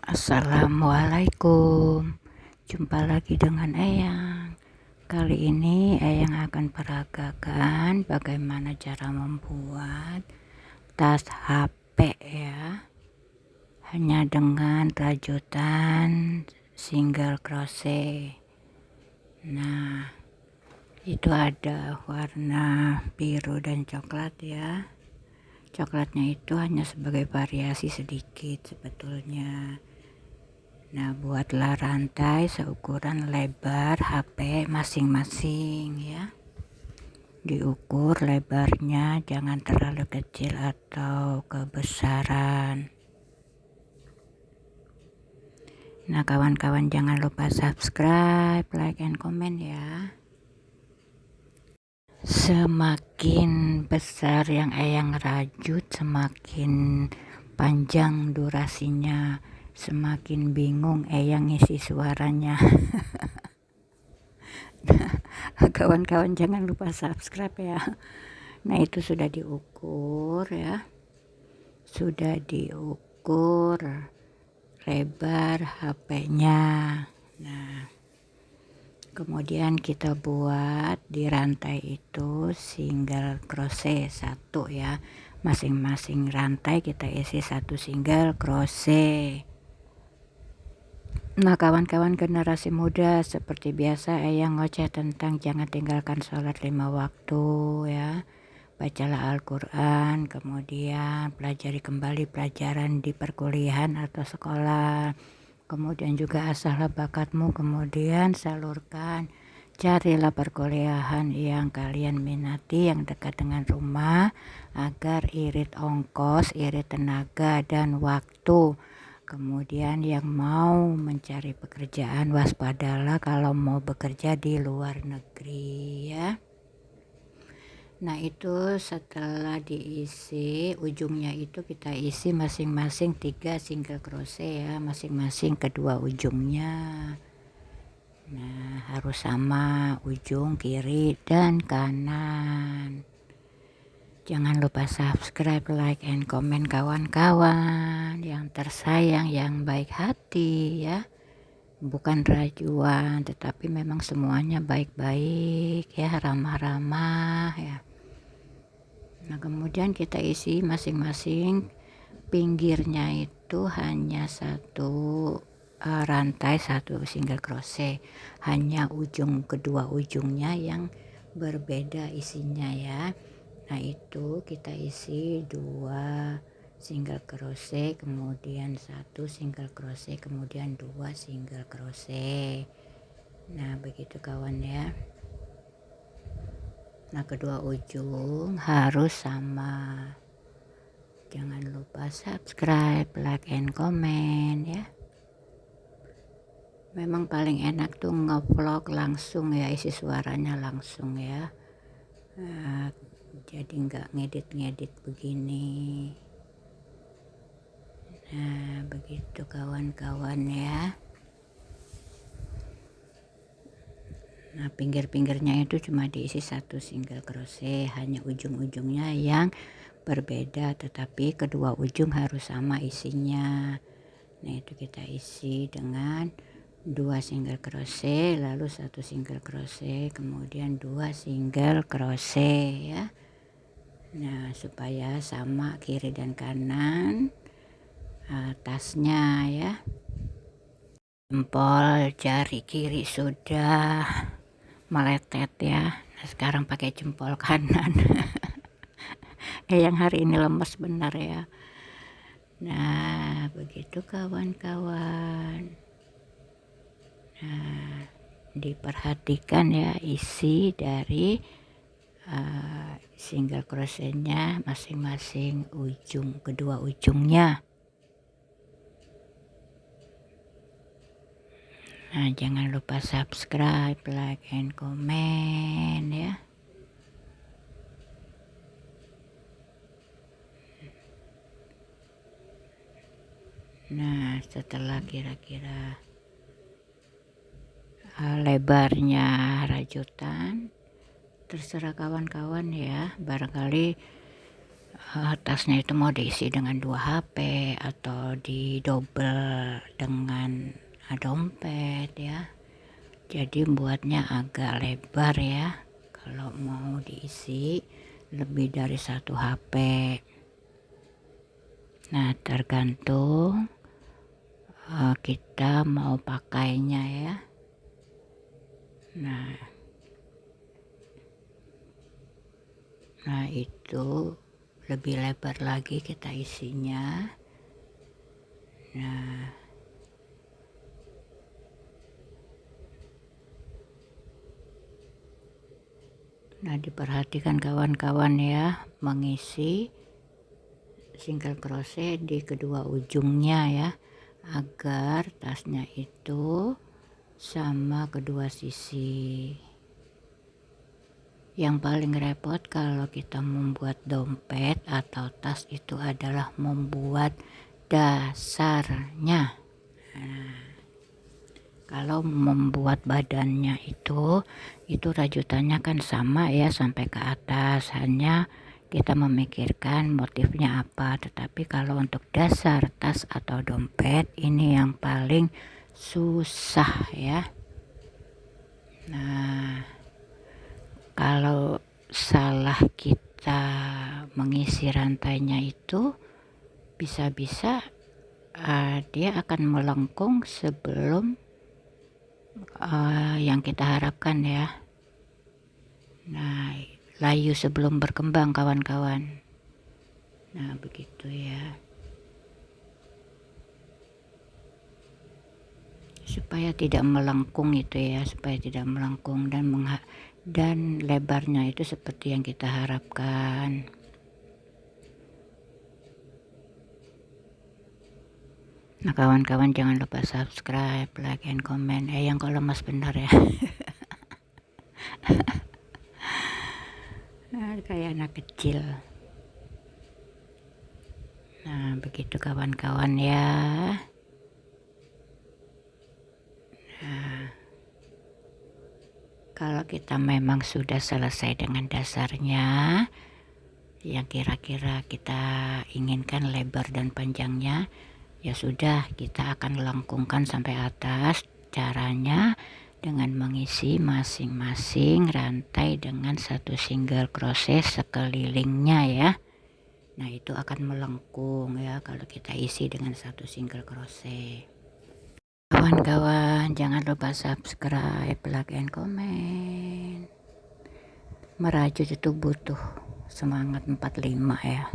Assalamualaikum. Jumpa lagi dengan Eyang. Kali ini Eyang akan peragakan bagaimana cara membuat tas HP ya. Hanya dengan rajutan single crochet. Nah, itu ada warna biru dan coklat ya. Coklatnya itu hanya sebagai variasi sedikit sebetulnya. Nah, buatlah rantai seukuran lebar HP masing-masing ya. Diukur lebarnya, jangan terlalu kecil atau kebesaran. Nah, kawan-kawan jangan lupa subscribe, like, and comment ya. Semakin besar yang Eyang rajut, semakin panjang durasinya. Semakin bingung Eyang ngisi suaranya. Kawan-kawan jangan lupa subscribe ya. Nah, itu sudah diukur ya. Sudah diukur lebar HP-nya. Nah, kemudian kita buat di rantai itu single crochet 1 ya. Masing-masing rantai kita isi 1 single crochet. Nah, kawan-kawan generasi muda, seperti biasa Eyang ngoceh tentang jangan tinggalkan sholat 5 waktu ya. Bacalah Al-Quran, kemudian pelajari kembali pelajaran di perkuliahan atau sekolah. Kemudian juga asahlah bakatmu, kemudian salurkan. Carilah perkuliahan yang kalian minati, yang dekat dengan rumah, agar irit ongkos, irit tenaga dan waktu. Kemudian yang mau mencari pekerjaan, waspadalah kalau mau bekerja di luar negeri ya. Nah, itu setelah diisi, ujungnya itu kita isi masing-masing 3 single crochet ya, masing-masing kedua ujungnya. Nah, harus sama ujung kiri dan kanan. Jangan lupa subscribe, like, and comment kawan-kawan yang tersayang, yang baik hati ya. Bukan rajuan, tetapi memang semuanya baik-baik ya, ramah-ramah ya. Nah, kemudian kita isi masing-masing pinggirnya itu hanya 1 rantai, 1 single crochet. Hanya kedua ujungnya yang berbeda isinya ya. Nah, itu kita isi 2 single crochet, kemudian 1 single crochet, kemudian 2 single crochet. Nah, begitu kawan ya. Nah, kedua ujung harus sama. Jangan lupa subscribe, like, and comment ya. Memang paling enak tuh ngevlog langsung ya, isi suaranya langsung ya. Nah, jadi nggak ngedit-ngedit begini. Nah, begitu kawan-kawan ya. Nah, pinggir-pinggirnya itu cuma diisi 1 single crochet, hanya ujung-ujungnya yang berbeda, tetapi kedua ujung harus sama isinya. Nah, itu kita isi dengan 2 single crochet, lalu 1 single crochet, kemudian 2 single crochet ya. Nah, supaya sama kiri dan kanan tasnya ya. Jempol jari kiri sudah meletet ya. Nah, sekarang pakai jempol kanan. Yang hari ini lemes benar ya. Nah, begitu kawan-kawan. Nah, diperhatikan ya isi dari single crochetnya masing-masing kedua ujungnya. Nah, jangan lupa subscribe, like, and comment ya. Nah, setelah kira-kira lebarnya rajutan, terserah kawan-kawan ya, barangkali tasnya itu mau diisi dengan 2 HP atau didobel dengan dompet ya. Jadi buatnya agak lebar ya kalau mau diisi lebih dari 1 HP. Nah, tergantung kita mau pakainya ya. Nah itu lebih lebar lagi kita isinya. Nah diperhatikan kawan-kawan ya, mengisi single crochet di kedua ujungnya ya, agar tasnya itu sama kedua sisi. Yang paling repot kalau kita membuat dompet atau tas itu adalah membuat dasarnya. Kalau membuat badannya itu rajutannya kan sama ya sampai ke atas, hanya kita memikirkan motifnya apa. Tetapi kalau untuk dasar tas atau dompet ini yang paling susah ya. Nah, kalau salah kita mengisi rantainya itu bisa-bisa dia akan melengkung sebelum yang kita harapkan ya. Nah, layu sebelum berkembang kawan-kawan. Nah begitu ya, supaya tidak melengkung itu ya, supaya tidak melengkung dan lebarnya itu seperti yang kita harapkan. Nah kawan-kawan jangan lupa subscribe, like, and comment. Yang kalau lemas benar ya. Kayak anak kecil. Nah begitu kawan-kawan ya. Kalau kita memang sudah selesai dengan dasarnya yang kira-kira kita inginkan lebar dan panjangnya, ya sudah, kita akan lengkungkan sampai atas. Caranya dengan mengisi masing-masing rantai dengan 1 single crochet sekelilingnya ya. Nah itu akan melengkung ya kalau kita isi dengan 1 single crochet. Kawan-kawan jangan lupa subscribe, like, and comment. Merajut itu butuh semangat 45 ya.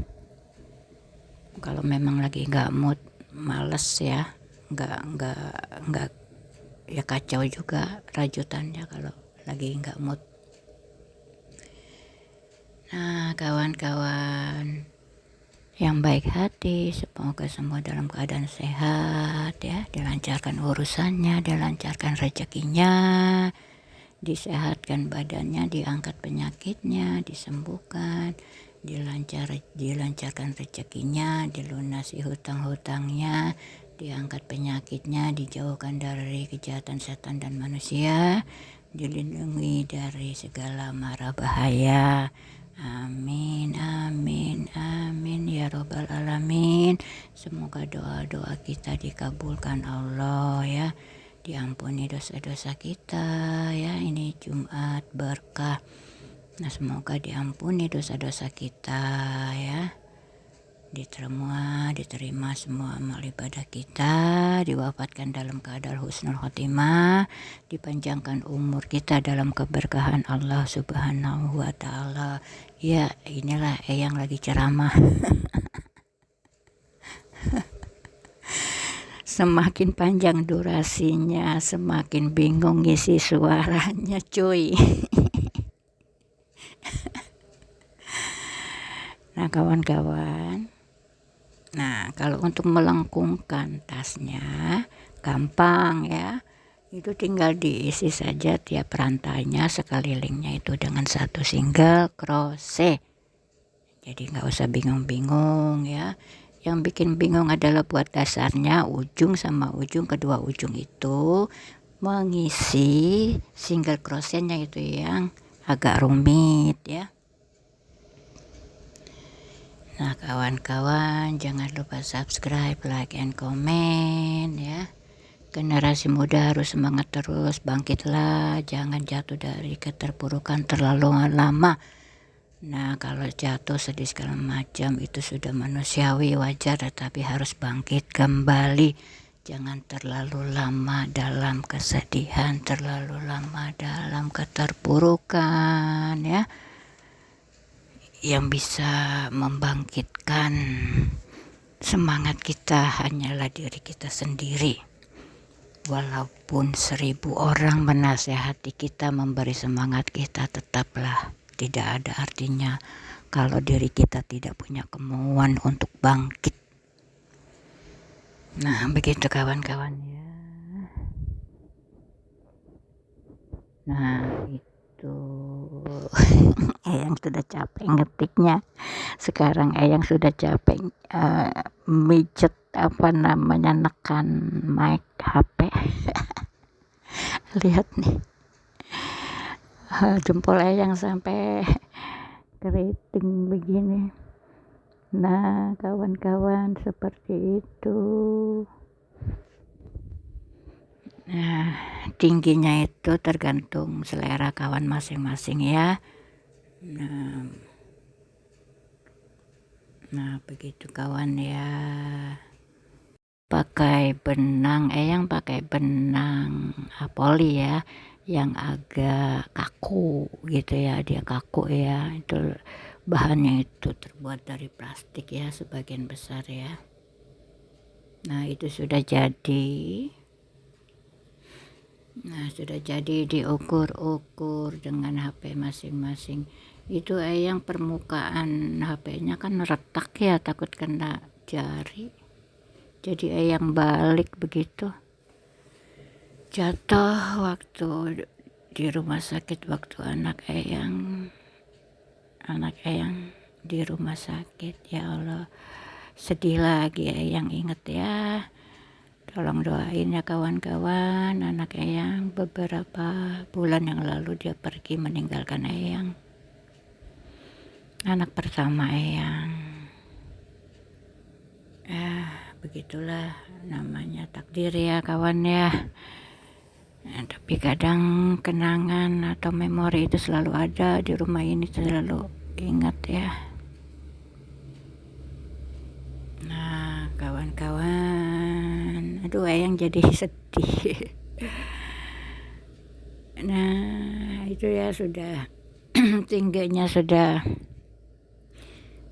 Kalau memang lagi nggak mood, males ya, nggak ya, kacau juga rajutannya kalau lagi nggak mood. Nah kawan-kawan yang baik hati, semoga semua dalam keadaan sehat ya, dilancarkan urusannya, dilancarkan rezekinya, disehatkan badannya, diangkat penyakitnya, disembuhkan, dilancarkan rezekinya, dilunasi hutang-hutangnya, diangkat penyakitnya, dijauhkan dari kejahatan setan dan manusia, dilindungi dari segala mara bahaya. Amin, amin, amin ya robbal alamin. Semoga doa-doa kita dikabulkan Allah ya, diampuni dosa-dosa kita ya. Ini Jumat berkah. Nah semoga diampuni dosa-dosa kita ya, diterima semua amal ibadah kita, diwafatkan dalam keadaan husnul khotimah, dipanjangkan umur kita dalam keberkahan Allah Subhanahu wa Ta'ala. Ya inilah yang lagi ceramah. Semakin panjang durasinya, semakin bingung ngisi suaranya cuy. Nah kawan-kawan, nah kalau untuk melengkungkan tasnya gampang ya, itu tinggal diisi saja tiap rantainya sekelilingnya itu dengan 1 single crochet. Jadi nggak usah bingung-bingung ya. Yang bikin bingung adalah buat dasarnya, ujung sama ujung, kedua ujung itu mengisi single crochetnya itu yang agak rumit ya. Nah kawan-kawan, jangan lupa subscribe, like, and comment ya. Generasi muda harus semangat terus, bangkitlah, jangan jatuh dari keterpurukan terlalu lama. Nah kalau jatuh sedih segala macam itu sudah manusiawi, wajar, tetapi harus bangkit kembali. Jangan terlalu lama dalam kesedihan, terlalu lama dalam keterpurukan ya. Yang bisa membangkitkan semangat kita hanyalah diri kita sendiri. Walaupun 1000 orang menasehati kita, memberi semangat kita, tetaplah tidak ada artinya kalau diri kita tidak punya kemauan untuk bangkit. Nah begitu kawan-kawan ya. Nah itu Eyang sudah capek ngetiknya. Sekarang Eyang sudah capek mijet nekan mic HP. Lihat nih, jempol Eyang sampai keriting begini. Nah kawan-kawan, seperti itu. Nah tingginya itu tergantung selera kawan masing-masing ya. Nah begitu kawan ya. Pakai benang, Eyang pakai benang poli ya, yang agak kaku gitu ya, dia kaku ya. Itu bahannya itu terbuat dari plastik ya sebagian besar ya. Nah itu sudah jadi. Nah sudah jadi, diukur-ukur dengan HP masing-masing. Itu Eyang permukaan HP-nya kan retak ya, takut kena jari. Jadi Eyang balik begitu. Jatuh waktu di rumah sakit, waktu anak Eyang di rumah sakit. Ya Allah, sedih lagi Eyang inget ya. Tolong doain ya kawan-kawan, anak Eyang beberapa bulan yang lalu dia pergi meninggalkan Eyang. Anak pertama Eyang. Begitulah namanya takdir ya kawan ya. Nah, tapi kadang kenangan atau memori itu selalu ada di rumah ini, selalu ingat ya. Nah kawan-kawan, aduh Eyang jadi sedih. Nah itu ya sudah tingginya sudah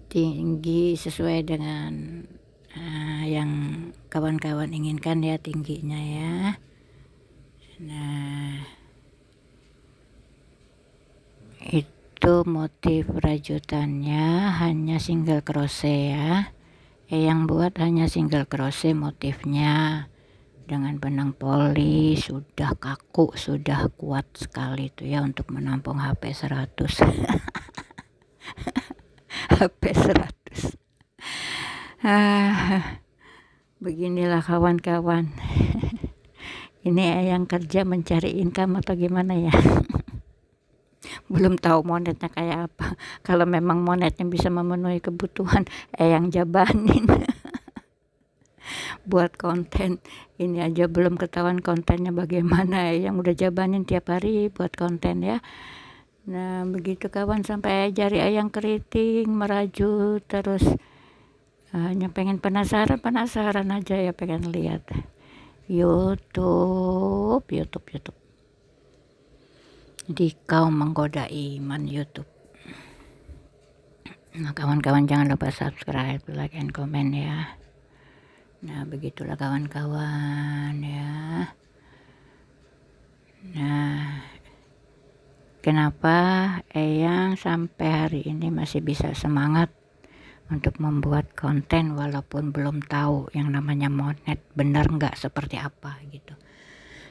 tinggi sesuai dengan yang kawan-kawan inginkan ya tingginya ya. Nah itu motif rajutannya hanya single crochet ya. Yang buat hanya single crochet motifnya, dengan benang poli, sudah kaku, sudah kuat sekali itu ya untuk menampung HP 100. HP 100. Beginilah kawan-kawan. Ini Eyang kerja mencari income atau gimana ya. Belum tahu monetnya kayak apa. Kalau memang monetnya bisa memenuhi kebutuhan, Eyang jabanin. Buat konten ini aja belum ketahuan kontennya bagaimana, Eyang udah jabanin tiap hari buat konten ya. Nah begitu kawan, sampai jari Eyang keriting, merajut terus. Hanya pengen penasaran aja ya, pengen lihat YouTube. Jadi kaum menggoda iman YouTube. Nah kawan-kawan jangan lupa subscribe, like, and comment ya. Nah begitulah kawan-kawan ya. Nah kenapa Eyang sampai hari ini masih bisa semangat untuk membuat konten walaupun belum tahu yang namanya monet benar nggak seperti apa gitu.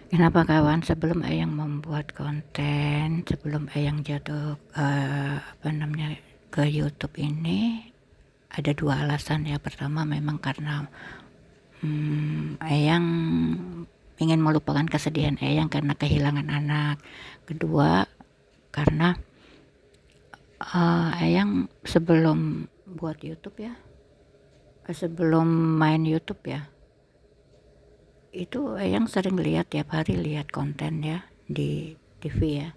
Kenapa kawan, sebelum Eyang membuat konten, sebelum Eyang jatuh ke YouTube ini, ada 2 alasan ya. Pertama memang karena Eyang ingin melupakan kesedihan Eyang karena kehilangan anak. Kedua karena Eyang sebelum buat YouTube ya, sebelum main YouTube ya, itu Eyang sering lihat tiap hari lihat konten ya di TV ya.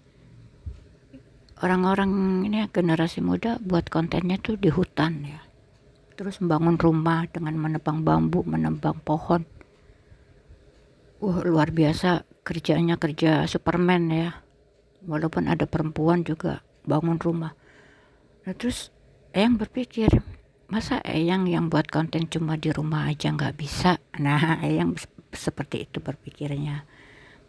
Orang-orang ini generasi muda buat kontennya tuh di hutan ya. Terus membangun rumah dengan menebang bambu, menebang pohon. Luar biasa kerjanya, kerja Superman ya. Walaupun ada perempuan juga bangun rumah. Nah terus Eyang berpikir, masa Eyang yang buat konten cuma di rumah aja nggak bisa? Nah Eyang seperti itu berpikirnya.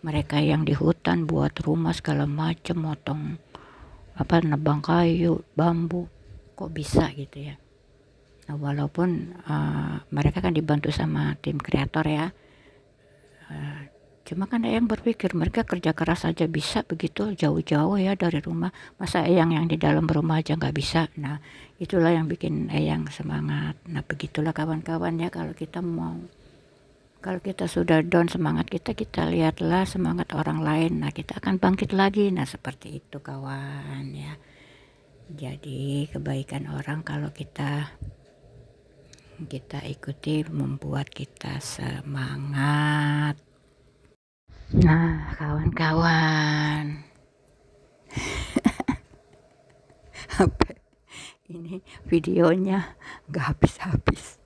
Mereka yang di hutan buat rumah segala macam, motong nebang kayu, bambu, kok bisa gitu ya. Nah, walaupun mereka kan dibantu sama tim kreator ya, cuma kan Eyang berpikir mereka kerja keras aja bisa begitu jauh-jauh ya dari rumah, masa Eyang yang di dalam rumah aja nggak bisa. Nah itulah yang bikin Eyang semangat. Nah begitulah kawan-kawan ya, kalau kita sudah down semangat kita lihatlah semangat orang lain, nah kita akan bangkit lagi. Nah seperti itu kawan ya. Jadi kebaikan orang kalau kita ikuti membuat kita semangat. Nah kawan-kawan, ini videonya nggak habis-habis.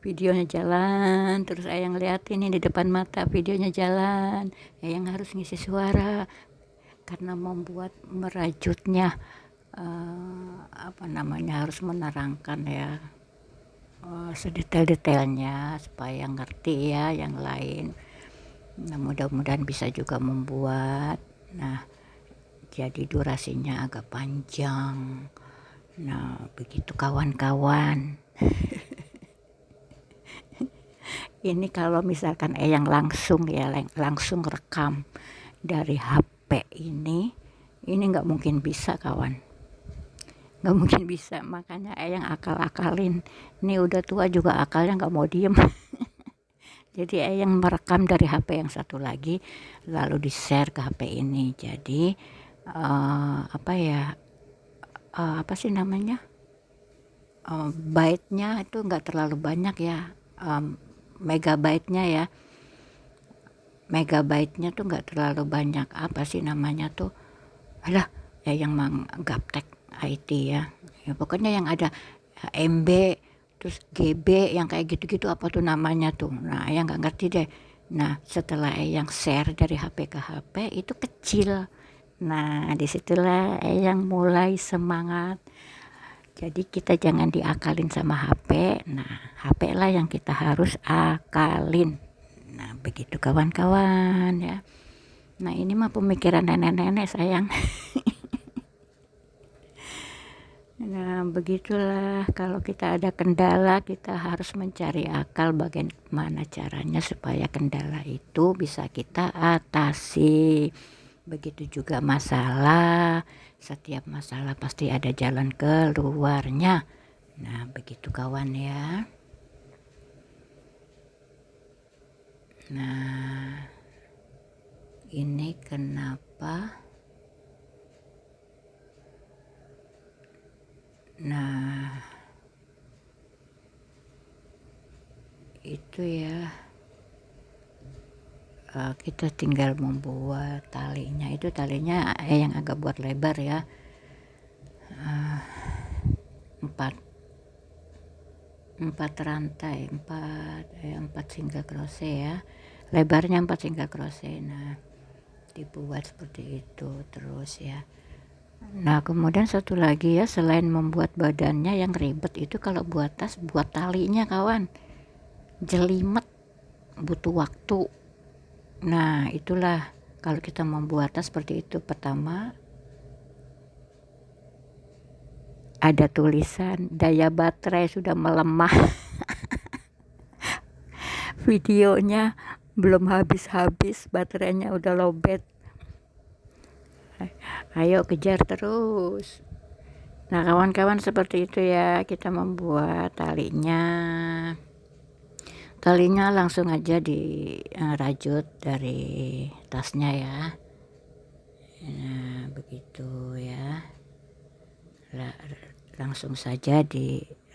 Videonya jalan terus Eyang liatin ini di depan mata, videonya jalan. Eyang harus ngisi suara karena membuat merajutnya harus menerangkan ya sedetail-detailnya supaya ngerti ya yang lain. Nah mudah-mudahan bisa juga membuat, nah jadi durasinya agak panjang. Nah begitu kawan-kawan. Ini kalau misalkan Eyang langsung rekam dari HP ini nggak mungkin bisa kawan, nggak mungkin bisa. Makanya Eyang akal-akalin, ini udah tua juga akalnya nggak mau diem. Jadi Eyang merekam dari HP yang satu lagi lalu di share ke HP ini. Jadi apa sih namanya, byte-nya itu nggak terlalu banyak ya, megabyte-nya tuh nggak terlalu banyak. Apa sih namanya tuh, yang gaptek IT ya, pokoknya yang ada MB terus GB yang kayak gitu-gitu, apa tuh namanya tuh. Nah yang nggak ngerti deh. Nah setelah yang share dari HP ke HP itu kecil. Nah disitulah yang mulai semangat. Jadi kita jangan diakalin sama HP. Nah HP lah yang kita harus akalin. Nah begitu kawan-kawan ya. Nah ini mah pemikiran nenek-nenek sayang. Nah begitulah, kalau kita ada kendala kita harus mencari akal bagaimana caranya supaya kendala itu bisa kita atasi. Begitu juga masalah, setiap masalah pasti ada jalan keluarnya. Nah begitu kawan ya. Nah ini kenapa, nah itu ya, kita tinggal membuat talinya. Itu talinya yang agak buat lebar ya, 4 rantai, 4 single crochet ya, lebarnya 4 single crochet. Nah dibuat seperti itu terus ya. Nah kemudian satu lagi ya, selain membuat badannya yang ribet itu, kalau buat tas, buat talinya kawan, jelimet, butuh waktu. Nah itulah, kalau kita membuat tas seperti itu, pertama ada tulisan daya baterai sudah melemah. Videonya belum habis-habis, baterainya udah lowbat. Ayo kejar terus. Nah kawan-kawan seperti itu ya, kita membuat talinya langsung aja dirajut dari tasnya ya. Nah begitu ya, langsung saja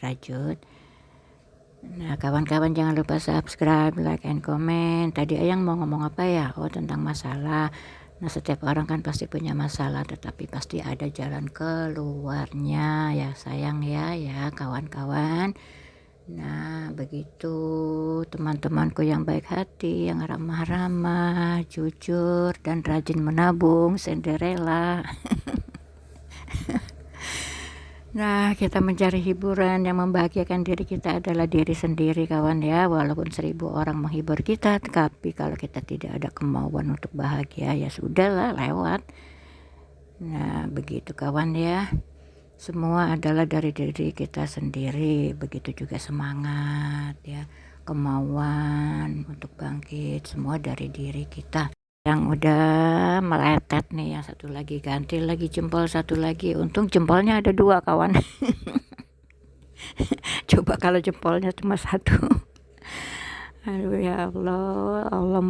rajut. Nah, kawan-kawan jangan lupa subscribe, like, and comment. Tadi Ayang mau ngomong apa ya? Oh, tentang masalah. Nah, setiap orang kan pasti punya masalah, tetapi pasti ada jalan keluarnya ya sayang ya kawan-kawan. Nah, begitu teman-temanku yang baik hati, yang ramah-ramah, jujur, dan rajin menabung, Cinderella. Nah, kita mencari hiburan yang membahagiakan diri kita adalah diri sendiri kawan ya. Walaupun 1000 orang menghibur kita, tapi kalau kita tidak ada kemauan untuk bahagia ya sudahlah, lewat. Nah, begitu kawan ya. Semua adalah dari diri kita sendiri. Begitu juga semangat ya, kemauan untuk bangkit, semua dari diri kita. Yang udah meletet nih, yang satu lagi ganti lagi jempol, satu lagi, untung jempolnya ada 2 kawan. Coba kalau jempolnya cuma 1. Aduh ya Allah, Allah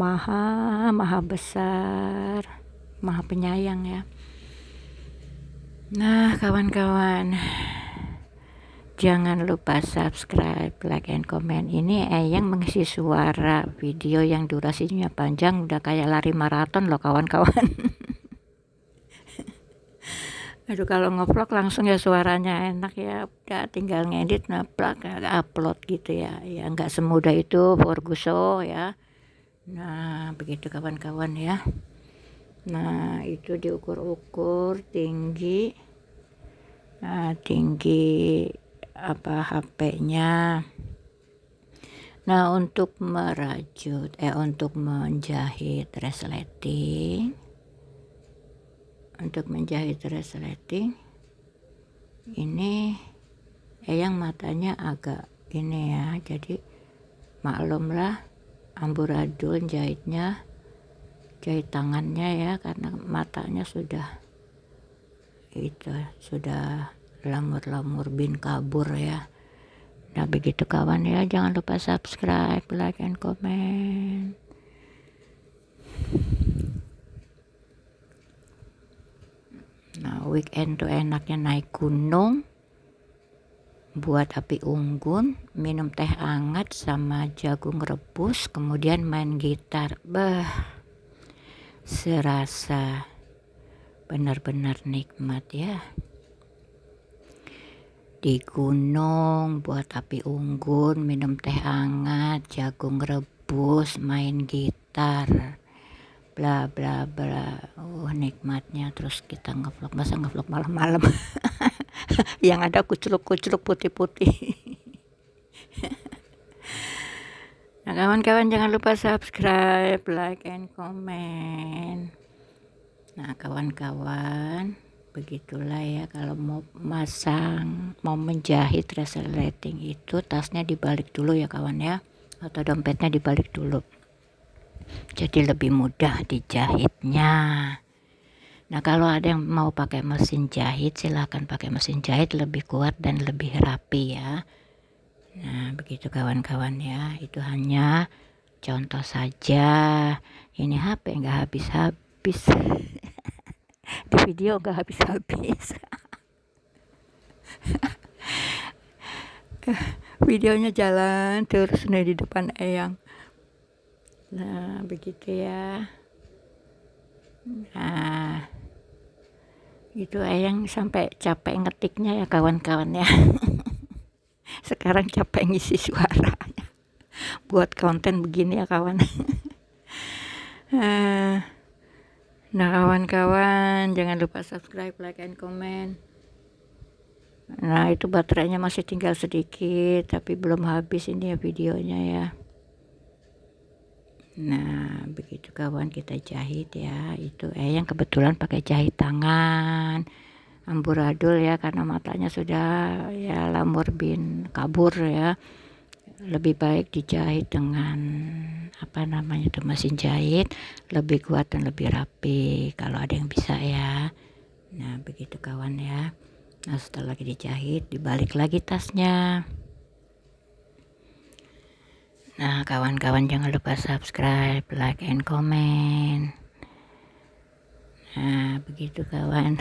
maha besar, maha penyayang ya. Nah kawan-kawan, jangan lupa subscribe, like, and comment. Ini Eyang mengisi suara video yang durasinya panjang, udah kayak lari maraton loh kawan-kawan. Aduh, kalau ngevlog langsung ya suaranya enak ya, udah tinggal ngedit, naplak, upload gitu ya. Ya nggak semudah itu Forguso ya. Nah begitu kawan-kawan ya. Nah itu diukur-ukur tinggi, tinggi HP-nya. Nah untuk untuk menjahit resleting, ini Eyang matanya agak ini ya, jadi maklumlah amburadul jahit tangannya ya, karena matanya sudah lamur bin kabur ya. Nah begitu kawan ya, jangan lupa subscribe, like, and comment. Nah weekend tuh enaknya naik gunung, buat api unggun, minum teh hangat sama jagung rebus, kemudian main gitar. Serasa benar-benar nikmat ya. Di gunung buat api unggun, minum teh hangat, jagung rebus, main gitar, bla bla bla. Nikmatnya. Terus kita ngevlog, masa ngevlog malam-malam. Yang ada kucluk-kucluk putih-putih. Nah kawan-kawan jangan lupa subscribe, like, and comment. Nah kawan-kawan, begitulah ya, kalau mau menjahit resleting itu tasnya dibalik dulu ya kawan ya, atau dompetnya dibalik dulu, jadi lebih mudah dijahitnya. Nah kalau ada yang mau pakai mesin jahit, silahkan pakai mesin jahit, lebih kuat dan lebih rapi ya. Nah begitu kawan-kawan ya, itu hanya contoh saja. Ini HP nggak habis-habis. Di video nggak habis-habis. Videonya jalan terus nih di depan Eyang. Nah begitu ya. Nah itu Eyang sampai capek ngetiknya ya kawan-kawan ya. Sekarang capek ngisi suaranya buat konten begini ya kawan. Nah kawan-kawan jangan lupa subscribe, like, and comment. Nah itu baterainya masih tinggal sedikit, tapi belum habis ini ya videonya ya. Nah begitu kawan, kita jahit ya. Itu yang kebetulan pakai jahit tangan amburadul ya, karena matanya sudah ya lamur bin kabur ya. Lebih baik dijahit dengan mesin jahit, lebih kuat dan lebih rapi kalau ada yang bisa ya. Nah begitu kawan ya. Nah setelah lagi dijahit, dibalik lagi tasnya. Nah kawan-kawan jangan lupa subscribe, like, and comment. Nah begitu kawan.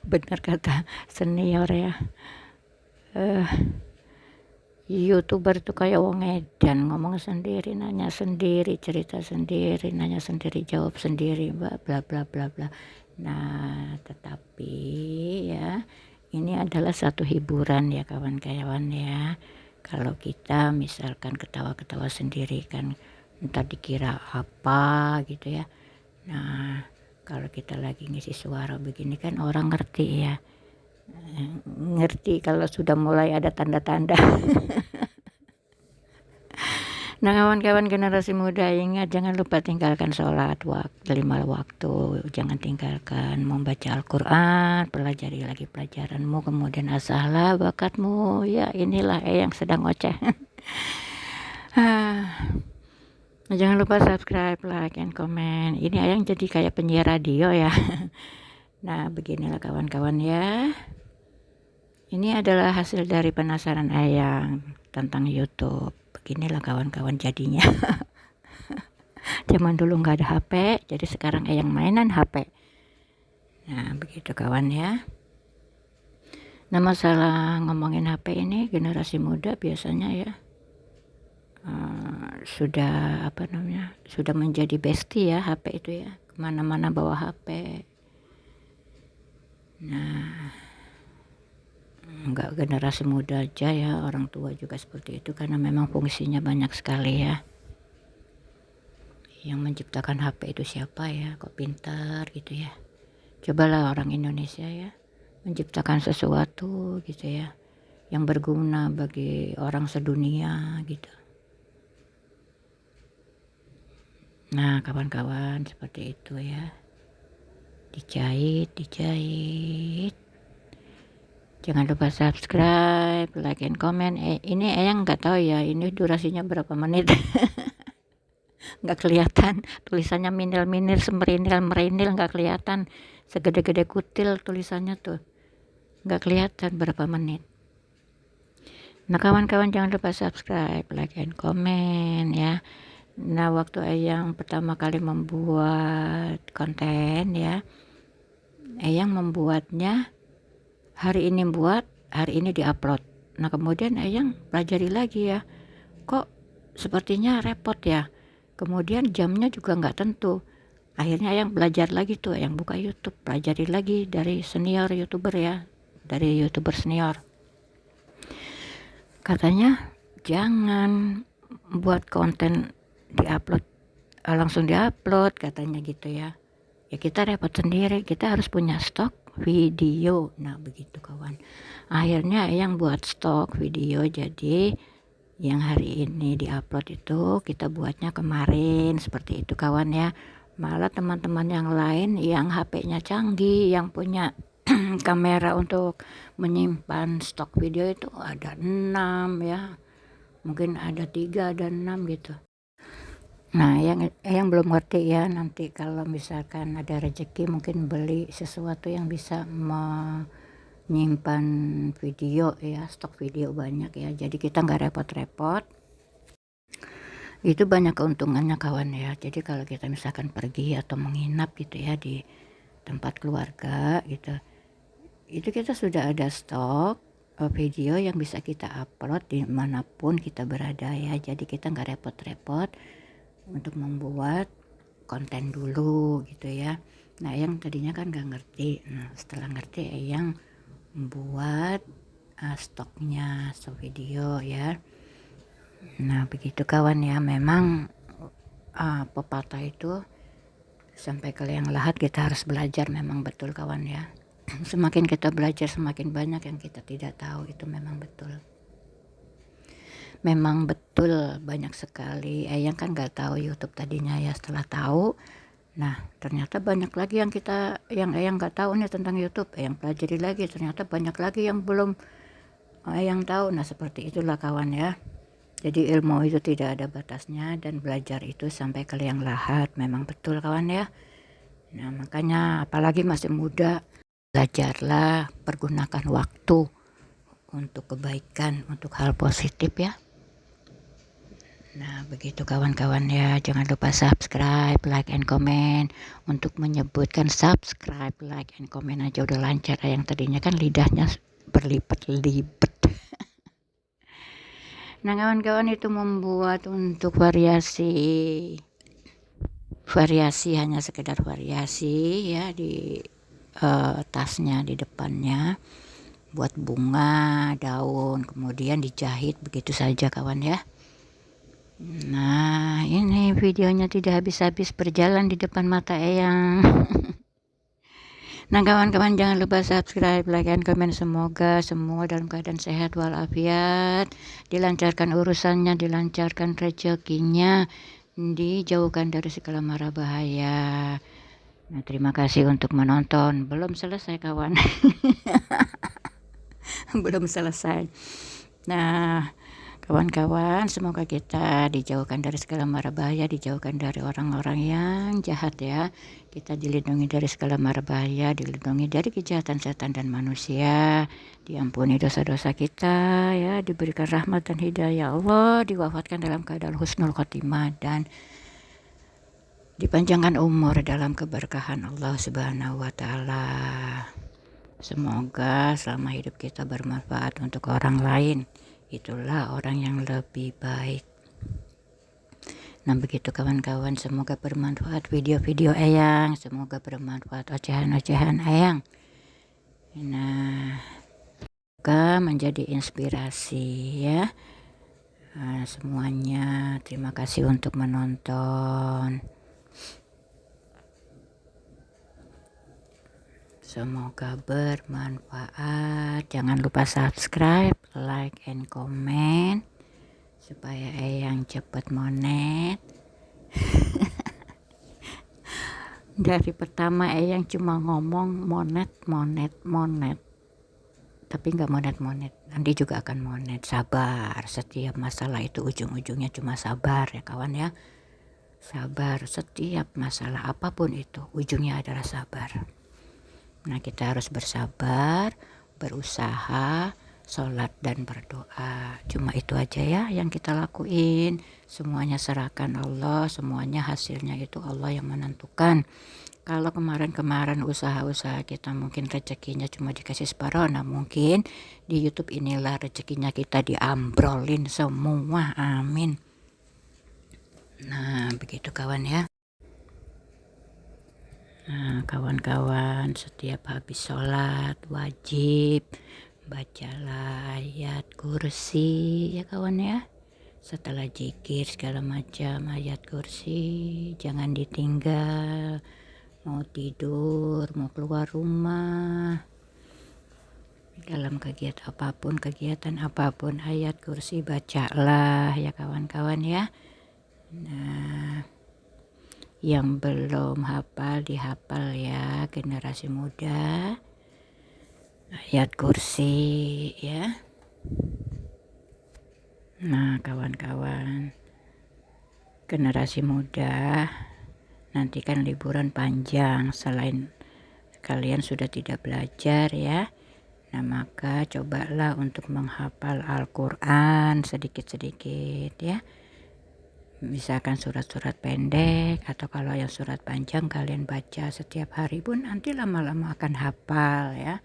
Benar kata senior ya, YouTuber tuh kayak wong edan, ngomong sendiri, nanya sendiri, cerita sendiri, nanya sendiri, jawab sendiri, bla bla bla bla bla. Nah, tetapi ya ini adalah satu hiburan ya kawan-kawan ya. Kalau kita misalkan ketawa-ketawa sendiri kan entar dikira apa gitu ya. Nah, kalau kita lagi ngisi suara begini kan orang ngerti ya. Ngerti kalau sudah mulai ada tanda-tanda. Nah, kawan-kawan generasi muda, ingat jangan lupa tinggalkan sholat 5 waktu, jangan tinggalkan membaca Al-Quran, pelajari lagi pelajaranmu, kemudian asahlah bakatmu. Ya inilah yang sedang ngoceh. Jangan lupa subscribe, like, and comment. Ini Ayang jadi kayak penyiar radio ya. Nah, beginilah kawan-kawan ya. Ini adalah hasil dari penasaran Ayang tentang YouTube. Beginilah kawan-kawan jadinya. Zaman dulu nggak ada HP, jadi sekarang Ayang mainan HP. Nah, begitu kawan ya. Nah, masalah ngomongin HP ini generasi muda biasanya ya sudah sudah menjadi bestie ya HP itu ya. Kemana-mana bawa HP. Nah, enggak generasi muda aja ya, orang tua juga seperti itu karena memang fungsinya banyak sekali ya. Yang menciptakan HP itu siapa ya, kok pintar gitu ya. Cobalah orang Indonesia ya menciptakan sesuatu gitu ya yang berguna bagi orang sedunia gitu. Nah, kawan-kawan seperti itu ya. Dijahit. Jangan lupa subscribe, like, and comment. Ini Ayang nggak tahu ya, ini durasinya berapa menit. Nggak kelihatan, tulisannya minil semerinil merinil, nggak kelihatan, segede-gede kutil tulisannya tuh, nggak kelihatan berapa menit. Nah, kawan-kawan jangan lupa subscribe, like, and comment ya. Nah, waktu Ayang pertama kali membuat konten ya, Ayang membuatnya hari ini diupload. Nah, kemudian Ayang pelajari lagi ya, kok sepertinya repot ya. Kemudian jamnya juga nggak tentu. Akhirnya Ayang belajar lagi tuh, Ayang buka YouTube, pelajari lagi dari senior YouTuber ya, dari YouTuber senior. Katanya jangan buat konten langsung diupload katanya gitu ya. Ya kita repot sendiri, kita harus punya stok video. Nah, begitu kawan. Akhirnya Ayang buat stok video, jadi yang hari ini diupload itu kita buatnya kemarin, seperti itu kawan ya. Malah teman-teman yang lain yang HP-nya canggih, yang punya kamera untuk menyimpan stok video itu ada 6 ya, mungkin ada 3, ada 6 gitu. Nah, yang belum ngerti ya, nanti kalau misalkan ada rezeki mungkin beli sesuatu yang bisa menyimpan video ya, stok video banyak ya, jadi kita nggak repot-repot. Itu banyak keuntungannya kawan ya. Jadi kalau kita misalkan pergi atau menginap gitu ya di tempat keluarga gitu, itu kita sudah ada stok video yang bisa kita upload dimanapun kita berada ya. Jadi kita nggak repot-repot untuk membuat konten dulu gitu ya. Nah, yang tadinya kan nggak ngerti. Nah, setelah ngerti yang membuat stok video ya. Nah, begitu kawan ya. Memang pepatah itu sampai ke liang lahat kita harus belajar, memang betul kawan ya. Semakin kita belajar semakin banyak yang kita tidak tahu, itu memang betul. Memang betul banyak sekali. Ayang kan nggak tahu YouTube tadinya ya, setelah tahu, nah ternyata banyak lagi yang Ayang nggak tahu nih tentang YouTube. Ayang pelajari lagi, ternyata banyak lagi yang belum Ayang tahu. Nah, seperti itulah kawan ya. Jadi ilmu itu tidak ada batasnya dan belajar itu sampai ke liang lahat, memang betul kawan ya. Nah, makanya apalagi masih muda, belajarlah, pergunakan waktu untuk kebaikan, untuk hal positif ya. Nah, begitu kawan-kawan ya, jangan lupa subscribe, like, and comment. Untuk menyebutkan subscribe, like, and comment aja udah lancar. Yang tadinya kan lidahnya berlipat-lipat. Nah, kawan-kawan itu membuat untuk variasi hanya sekedar variasi ya di tasnya di depannya, buat bunga, daun, kemudian dijahit begitu saja kawan ya. Nah, ini videonya tidak habis-habis berjalan di depan mata Eyang. Nah, kawan-kawan jangan lupa subscribe, like, and comment. Semoga semua dalam keadaan sehat walafiat, dilancarkan urusannya, dilancarkan rezekinya, dijauhkan dari segala mara bahaya. Nah, terima kasih untuk menonton. Belum selesai kawan. Belum selesai. Nah, kawan-kawan, semoga kita dijauhkan dari segala mara bahaya, dijauhkan dari orang-orang yang jahat ya. Kita dilindungi dari segala mara bahaya, dilindungi dari kejahatan setan dan manusia. Diampuni dosa-dosa kita ya, diberikan rahmat dan hidayah Allah, diwafatkan dalam keadaan husnul khotimah dan dipanjangkan umur dalam keberkahan Allah Subhanahu wa taala. Semoga selama hidup kita bermanfaat untuk orang lain. Itulah orang yang lebih baik. Nah, begitu kawan-kawan, semoga bermanfaat video-video Eyang, semoga bermanfaat ocehan-ocehan Eyang. Nah, semoga menjadi inspirasi ya. Nah, semuanya terima kasih untuk menonton. Semoga bermanfaat. Jangan lupa subscribe, like, and comment supaya Eyang cepat monet. Dari pertama Eyang cuma ngomong monet, tapi nggak monet. Nanti juga akan monet. Sabar, setiap masalah itu ujung-ujungnya cuma sabar ya kawan ya. Sabar, setiap masalah apapun itu ujungnya adalah sabar. Nah, kita harus bersabar, berusaha, sholat dan berdoa. Cuma itu aja ya yang kita lakuin. Semuanya serahkan Allah, semuanya hasilnya itu Allah yang menentukan. Kalau kemarin-kemarin usaha-usaha kita mungkin rezekinya cuma dikasih separuh, nah mungkin di YouTube inilah rezekinya kita diambrolin semua. Amin. Nah, begitu kawan ya. Nah, kawan-kawan, setiap habis sholat wajib bacalah ayat kursi ya kawan ya. Setelah zikir segala macam ayat kursi, jangan ditinggal. Mau tidur, mau keluar rumah, dalam kegiatan apapun ayat kursi bacalah ya kawan-kawan ya. Nah, yang belum hafal dihafal ya generasi muda, ayat kursi ya. Nah, kawan-kawan generasi muda, nanti kan liburan panjang, selain kalian sudah tidak belajar ya, nah maka cobalah untuk menghafal Al-Quran sedikit-sedikit ya. Misalkan surat-surat pendek, atau kalau yang surat panjang kalian baca setiap hari pun nanti lama-lama akan hafal ya.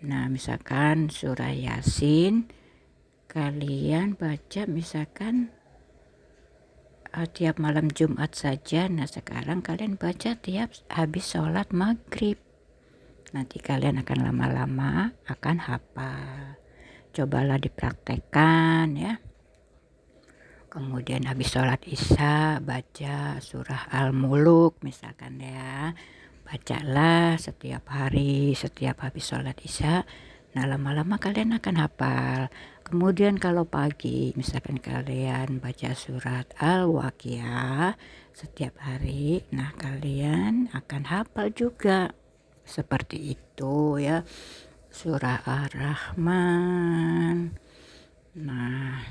Nah, misalkan surah Yasin kalian baca misalkan tiap malam Jumat saja. Nah, sekarang kalian baca tiap habis sholat maghrib. Nanti kalian akan lama-lama akan hafal. Cobalah dipraktekkan ya. Kemudian habis sholat isya baca surah Al-Muluk misalkan ya. Bacalah setiap hari, setiap habis sholat isya. Nah, lama-lama kalian akan hafal. Kemudian kalau pagi misalkan kalian baca surat Al-Waqiah setiap hari, nah kalian akan hafal juga. Seperti itu ya. Surah Ar-Rahman. Nah,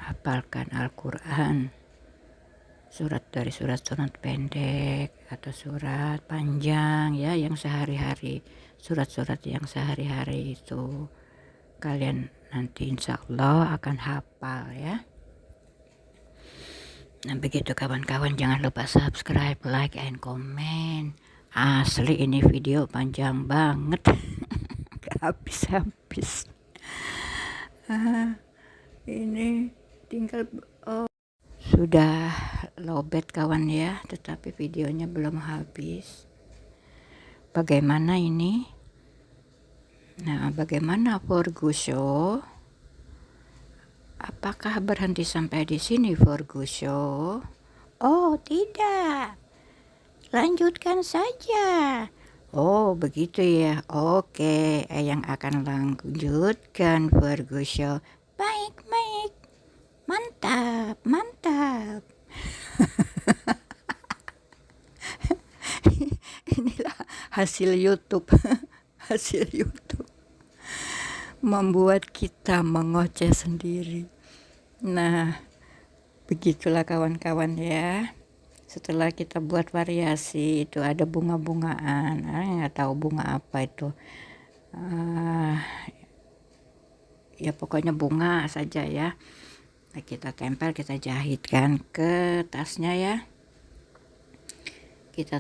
hafalkan Al-Quran, surat dari surat-surat pendek atau surat panjang ya, yang sehari-hari, surat-surat yang sehari-hari itu. kalian nanti insya Allah akan hafal ya. Nah begitu kawan-kawan, jangan lupa subscribe, like, and comment. Asli ini video panjang banget. Gak habis-habis. Ini tinggal sudah lowbat kawan ya, tetapi videonya belum habis. Bagaimana ini? Nah, bagaimana Forgusho? Apakah berhenti sampai di sini Forgusho? Oh, tidak. Lanjutkan saja. Oh, begitu ya. Oke, yang akan lanjutkan Forgusho. Baik, baik. Mantap, mantap. Inilah hasil YouTube. Hasil YouTube membuat kita mengoceh sendiri. Nah, begitulah kawan-kawan ya. Setelah kita buat variasi, itu ada bunga-bungaan. Nggak tahu bunga apa itu. Ya pokoknya bunga saja ya. Nah, kita tempel, kita jahitkan ke tasnya ya. Kita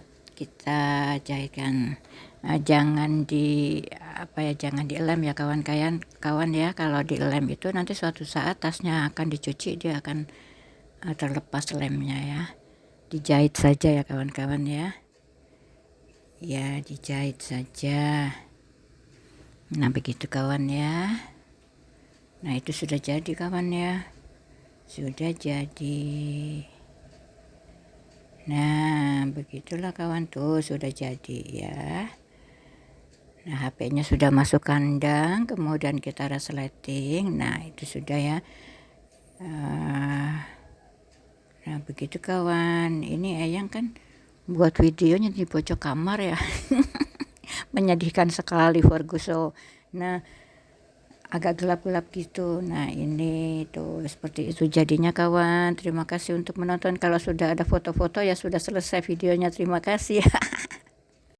jahitkan. Nah, jangan jangan dilem ya kawan ya. Kalau dilem itu nanti suatu saat tasnya akan dicuci, dia akan terlepas lemnya ya. Dijahit saja ya kawan-kawan ya. Ya, dijahit saja. Nah, begitu kawan ya. Nah, itu sudah jadi kawan ya. Sudah jadi. Nah, begitulah kawan tuh, sudah jadi ya. Nah, HP-nya sudah masuk kandang, kemudian kita resleting. Nah, itu sudah ya. Nah, begitu kawan. Ini Eyang kan buat videonya di pojok kamar ya. Menyedihkan sekali Forguso. Nah, agak gelap-gelap gitu. Nah, ini tuh seperti itu jadinya kawan. Terima kasih untuk menonton. Kalau sudah ada foto-foto ya sudah selesai videonya. Terima kasih.